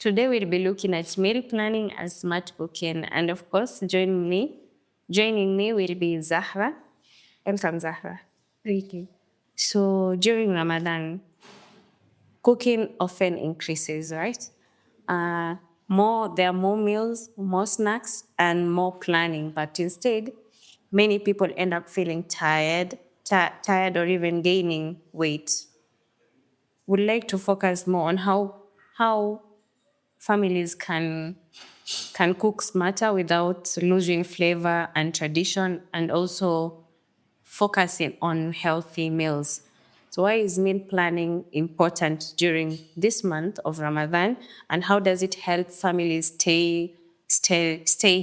Today we'll be looking at meal planning and smart cooking. And of course, joining me will be Zahra. Welcome, Zahra. Thank you. So during Ramadan, cooking often increases, right? Uh, there are more meals, more snacks, and more planning. But instead, many people end up feeling tired or even gaining weight. Would like to focus more on how families can cook smarter without losing flavor and tradition, and also focusing on healthy meals. So why is meal planning important during this month of Ramadan, and how does it help families stay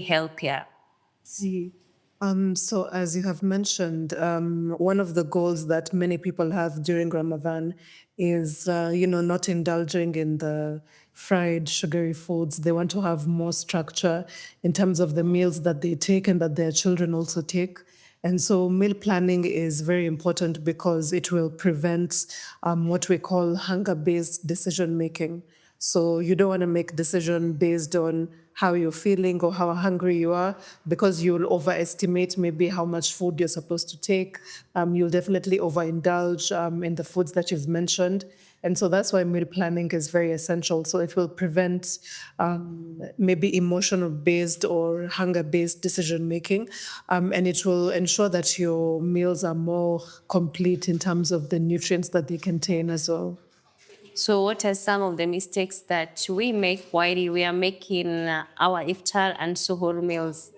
healthier? See, so as you have mentioned, one of the goals that many people have during Ramadan is, not indulging in the fried, sugary foods. They want to have more structure in terms of the meals that they take and that their children also take. And so meal planning is very important because it will prevent what we call hunger-based decision making. So you don't want to make decision based on how you're feeling or how hungry you are, because you'll overestimate maybe how much food you're supposed to take. You'll definitely overindulge in the foods that you've mentioned. And so that's why meal planning is very essential. So it will prevent maybe emotional based or hunger based decision making. And it will ensure that your meals are more complete in terms of the nutrients that they contain as well. So what are some of the mistakes that we make while we are making our iftar and suhoor meals?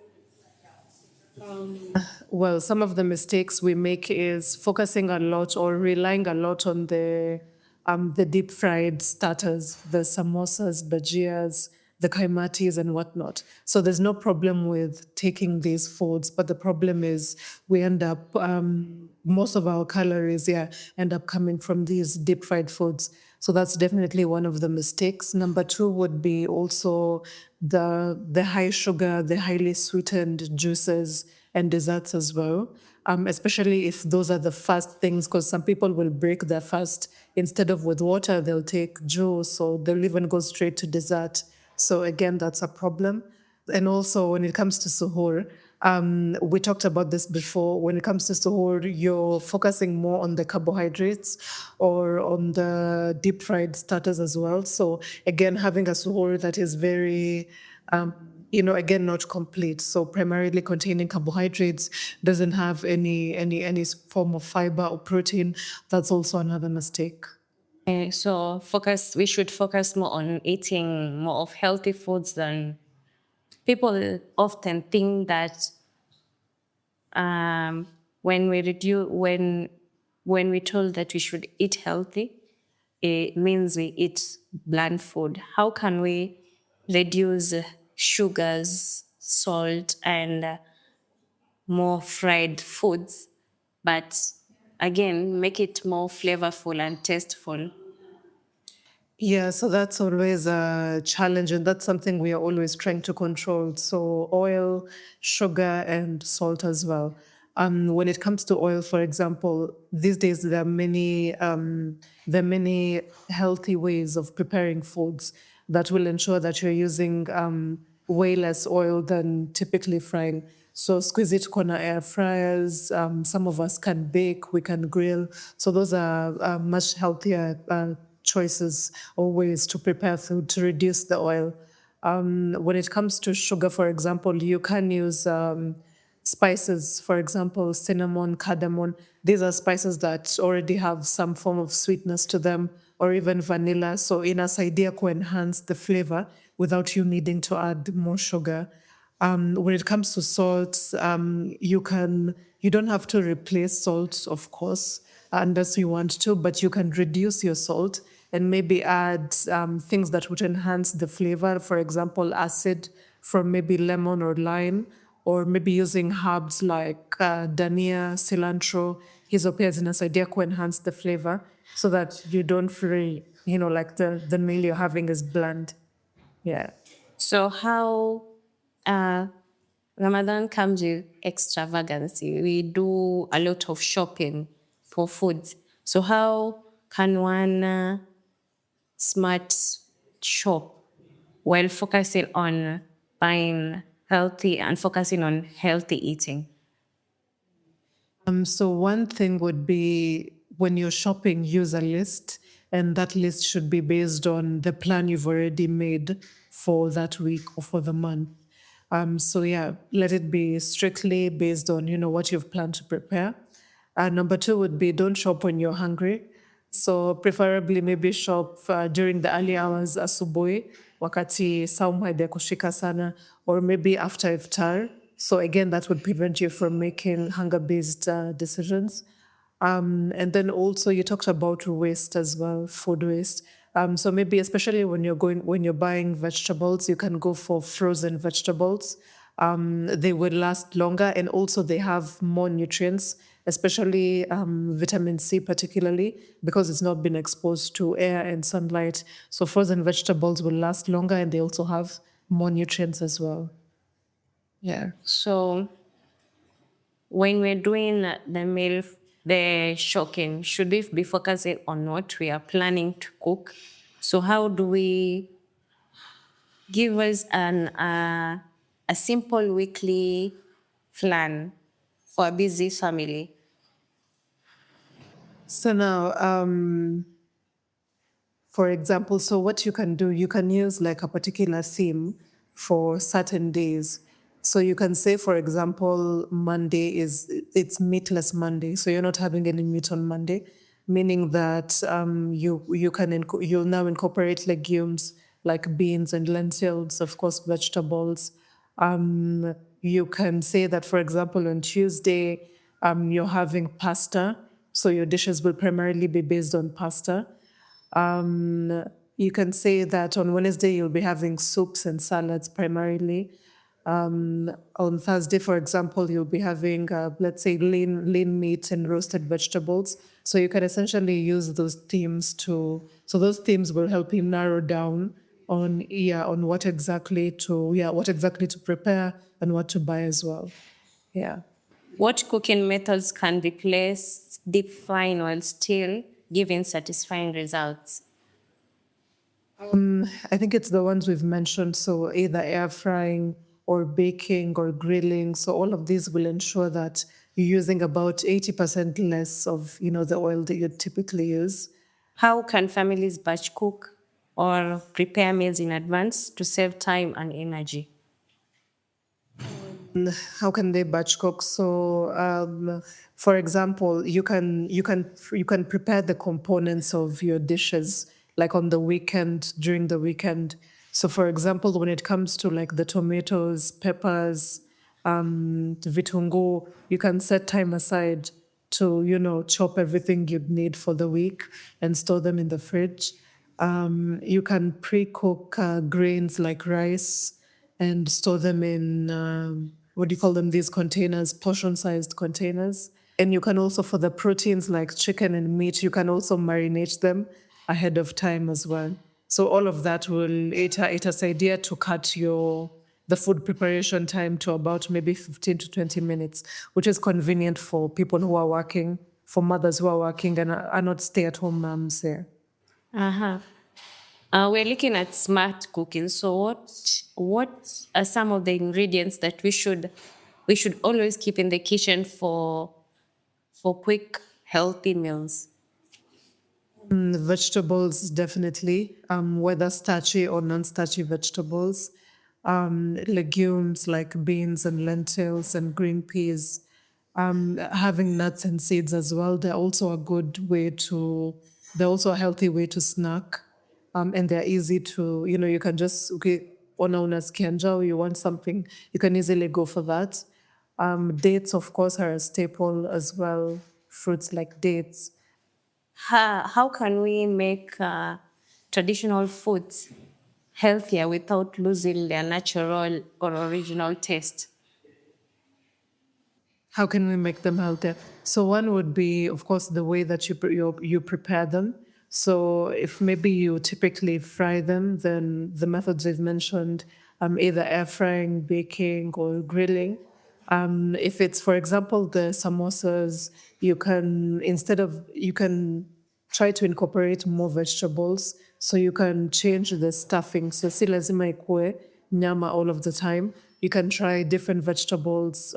Well, some of the mistakes we make is focusing a lot or relying a lot on the deep fried starters, the samosas, bajias, the kaimatis and whatnot. So there's no problem with taking these foods, but the problem is we end up most of our calories, end up coming from these deep fried foods. So that's definitely one of the mistakes. Number two would be also the high sugar, the highly sweetened juices and desserts as well. Especially if those are the fast things, because some people will break their fast. Instead of with water, they'll take juice or they'll even go straight to dessert. So again, that's a problem. And also when it comes to suhoor, we talked about this before. When it comes to suhoor, you're focusing more on the carbohydrates or on the deep fried starters as well. So again, having a suhoor that is very, again, not complete. So primarily containing carbohydrates, doesn't have any form of fiber or protein. That's also another mistake. So we should focus more on eating more of healthy foods than people often think that when we reduce when we told that we should eat healthy, it means we eat bland food. How can we reduce sugars, salt, and more fried foods, but again make it more flavorful and tasteful? Yeah, so that's always a challenge, and that's something we are always trying to control. So, oil, sugar, and salt as well. When it comes to oil, for example, these days there are many healthy ways of preparing foods that will ensure that you're using way less oil than typically frying. So squeeze it corner air fryers. Some of us can bake, we can grill. So those are much healthier choices or ways to prepare food to reduce the oil. When it comes to sugar, for example, you can use spices, for example, cinnamon, cardamom. These are spices that already have some form of sweetness to them, or even vanilla. So in as idea to enhance the flavor without you needing to add more sugar. When it comes to salt, you don't have to replace salt, of course, unless you want to, but you can reduce your salt and maybe add things that would enhance the flavor. For example, acid from maybe lemon or lime, or maybe using herbs like dania, cilantro, hisopias in idea to enhance the flavor so that you don't feel, like the meal you're having is bland. Yeah. So how uh, Ramadan comes with extravagancy. We do a lot of shopping for foods. So how can one smart shop while focusing on buying healthy and focusing on healthy eating? So one thing would be when you're shopping, use a list, and that list should be based on the plan you've already made for that week or for the month. So yeah, let it be strictly based on what you've planned to prepare. Number two would be don't shop when you're hungry. So preferably maybe shop during the early hours asubuhi, wakati saumu haijakushika sana, or maybe after iftar. So again, that would prevent you from making hunger-based decisions. And then also you talked about waste as well, food waste. So maybe especially when you're buying vegetables, you can go for frozen vegetables. They will last longer and also they have more nutrients, especially vitamin C, particularly because it's not been exposed to air and sunlight. So frozen vegetables will last longer and they also have more nutrients as well. Yeah. So when we're doing the shocking, should we be focusing on what we are planning to cook? So how do we give us a simple weekly plan for a busy family? So now, for example, so what you can do, you can use like a particular theme for certain days. So you can say, for example, Monday it's meatless Monday. So you're not having any meat on Monday, meaning that you'll now incorporate legumes like beans and lentils, of course, vegetables. You can say that, for example, on Tuesday, you're having pasta. So your dishes will primarily be based on pasta. You can say that on Wednesday you'll be having soups and salads primarily. On Thursday, for example, you'll be having, let's say, lean meat and roasted vegetables. So you can essentially use those themes so those themes will help you narrow down on what exactly to prepare and what to buy as well. Yeah. What cooking methods can replace deep frying while still giving satisfying results? I think it's the ones we've mentioned. So either air frying or baking or grilling. So all of these will ensure that you're using about 80% less of, the oil that you typically use. How can families batch cook or prepare meals in advance to save time and energy? How can they batch cook? So, for example, you can prepare the components of your dishes like on the weekend during the weekend. So, for example, when it comes to like the tomatoes, peppers, the vitungu, you can set time aside to chop everything you'd need for the week and store them in the fridge. You can pre-cook grains like rice and store them in what do you call them? These containers, portion-sized containers. And you can also, for the proteins like chicken and meat, you can also marinate them ahead of time as well. So all of that will it has idea to cut the food preparation time to about maybe 15 to 20 minutes, which is convenient for people who are working, for mothers who are working and are not stay-at-home moms here. Uh-huh. We're looking at smart cooking. So what are some of the ingredients that we should always keep in the kitchen for quick healthy meals? Vegetables, definitely, whether starchy or non-starchy vegetables. Legumes like beans and lentils and green peas. Having nuts and seeds as well. They're also a healthy way to snack. And they're easy to, you can just, okay, una kianjao, you want something, you can easily go for that. Dates, of course, are a staple as well. Fruits like dates. How can we make traditional foods healthier without losing their natural or original taste? How can we make them healthier? So one would be, of course, the way that you prepare them. So if maybe you typically fry them, then the methods we've mentioned, either air frying, baking, or grilling. If it's, for example, the samosas, you can try to incorporate more vegetables so you can change the stuffing. So si lazima ikue nyama all of the time. You can try different vegetables,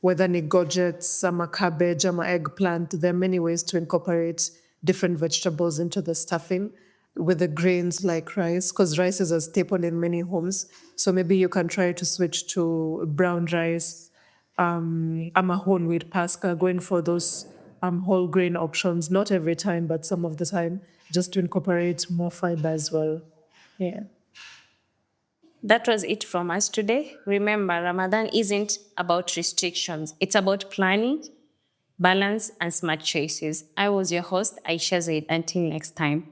whether ni gourgets, ama cabbage, ama eggplant. There are many ways to incorporate different vegetables into the stuffing with the grains like rice, because rice is a staple in many homes. So maybe you can try to switch to brown rice, I'm a whole wheat pasta, going for those whole grain options, not every time, but some of the time, just to incorporate more fiber as well. Yeah. That was it from us today. Remember, Ramadan isn't about restrictions, it's about planning, balance, and smart choices. I was your host, Aisha Zeid. Until next time.